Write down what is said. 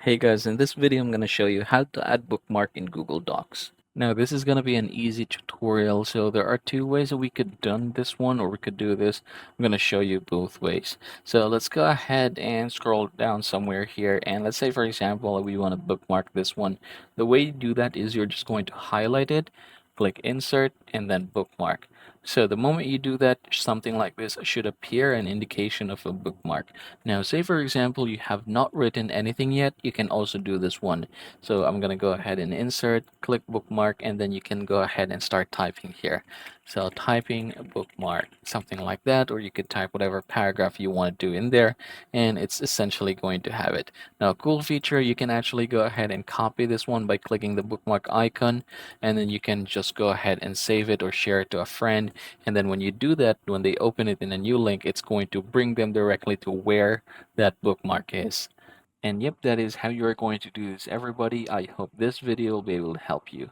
Hey guys, in this video I'm going to show you how to add bookmark in Google Docs. Now this is going to be an easy tutorial, so there are two ways that we could done this one or we could do this. I'm going to show you both ways. So let's go ahead and scroll down somewhere here, and let's say for example we want to bookmark this one. The way you do that is you're just going to highlight it, click insert, and then bookmark. So the moment you do that, something like this should appear, an indication of a bookmark. Now, say for example, you have not written anything yet, you can also do this one. So I'm gonna go ahead and insert, click bookmark, and then you can go ahead and start typing here. So typing a bookmark, something like that, or you could type whatever paragraph you want to do in there, and it's essentially going to have it. Now, a cool feature, you can actually go ahead and copy this one by clicking the bookmark icon, and then you can just go ahead and save it or share it to a friend. And then when you do that, when they open it in a new link, it's going to bring them directly to where that bookmark is. And yep, that is how you are going to do this, everybody. I hope this video will be able to help you.